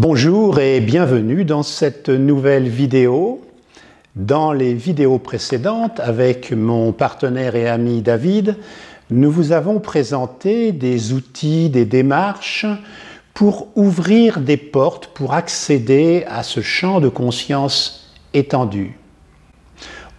Bonjour et bienvenue dans cette nouvelle vidéo. Dans les vidéos précédentes, avec mon partenaire et ami David, nous vous avons présenté des outils, des démarches pour ouvrir des portes, pour accéder à ce champ de conscience étendu.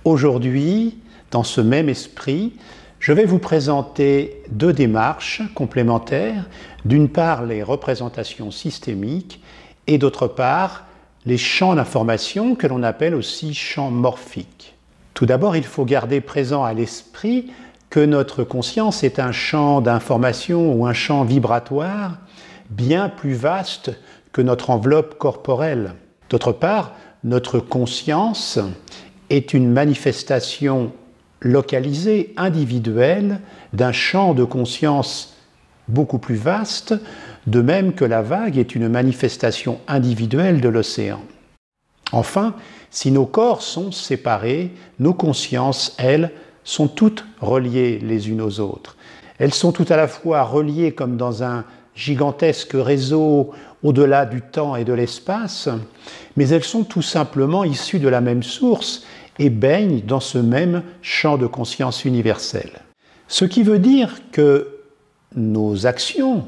Aujourd'hui, dans ce même esprit, je vais vous présenter deux démarches complémentaires. D'une part, les représentations systémiques et d'autre part, les champs d'information que l'on appelle aussi champs morphiques. Tout d'abord, il faut garder présent à l'esprit que notre conscience est un champ d'information ou un champ vibratoire bien plus vaste que notre enveloppe corporelle. D'autre part, notre conscience est une manifestation localisée, individuelle, d'un champ de conscience beaucoup plus vaste, de même que la vague est une manifestation individuelle de l'océan. Enfin, si nos corps sont séparés, nos consciences, elles, sont toutes reliées les unes aux autres. Elles sont tout à la fois reliées comme dans un gigantesque réseau au-delà du temps et de l'espace, mais elles sont tout simplement issues de la même source et baignent dans ce même champ de conscience universel. Ce qui veut dire que nos actions,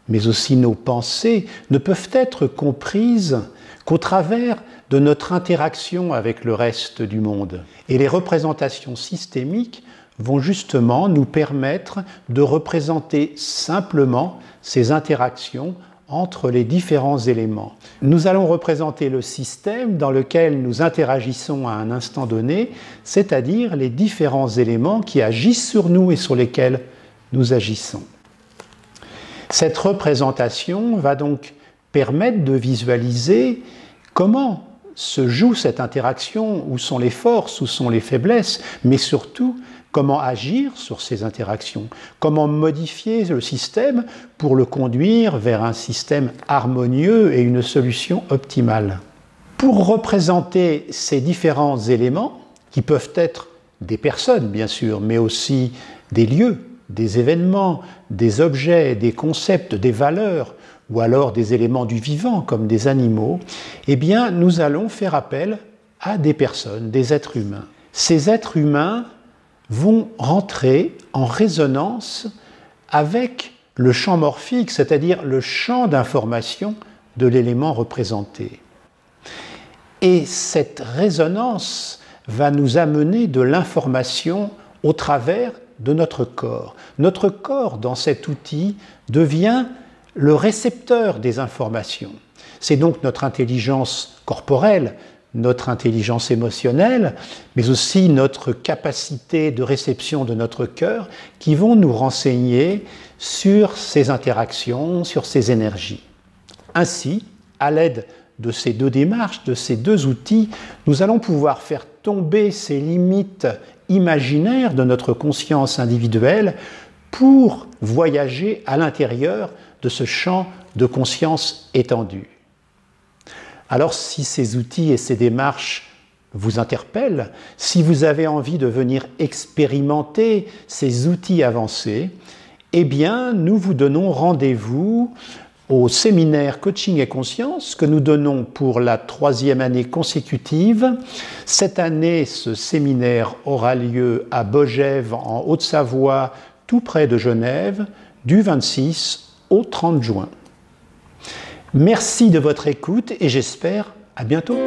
mais aussi nos pensées, ne peuvent être comprises qu'au travers de notre interaction avec le reste du monde. Et les représentations systémiques vont justement nous permettre de représenter simplement ces interactions entre les différents éléments. Nous allons représenter le système dans lequel nous interagissons à un instant donné, c'est-à-dire les différents éléments qui agissent sur nous et sur lesquels nous agissons. Cette représentation va donc permettre de visualiser comment se joue cette interaction, où sont les forces, où sont les faiblesses, mais surtout comment agir sur ces interactions, comment modifier le système pour le conduire vers un système harmonieux et une solution optimale. Pour représenter ces différents éléments, qui peuvent être des personnes bien sûr, mais aussi des lieux, des événements, des objets, des concepts, des valeurs, ou alors des éléments du vivant comme des animaux, eh bien nous allons faire appel à des personnes, des êtres humains. Ces êtres humains vont rentrer en résonance avec le champ morphique, c'est-à-dire le champ d'information de l'élément représenté. Et cette résonance va nous amener de l'information au travers de notre corps. Notre corps, dans cet outil, devient le récepteur des informations. C'est donc notre intelligence corporelle, notre intelligence émotionnelle, mais aussi notre capacité de réception de notre cœur qui vont nous renseigner sur ces interactions, sur ces énergies. Ainsi, à l'aide de ces deux démarches, de ces deux outils, nous allons pouvoir faire tomber ces limites imaginaires de notre conscience individuelle pour voyager à l'intérieur de ce champ de conscience étendu. Alors si ces outils et ces démarches vous interpellent, si vous avez envie de venir expérimenter ces outils avancés, eh bien nous vous donnons rendez-vous au séminaire Coaching et Conscience que nous donnons pour la 3e année consécutive. Cette année, ce séminaire aura lieu à Bogève, en Haute-Savoie, tout près de Genève, du 26 au 30 juin. Merci de votre écoute et j'espère à bientôt.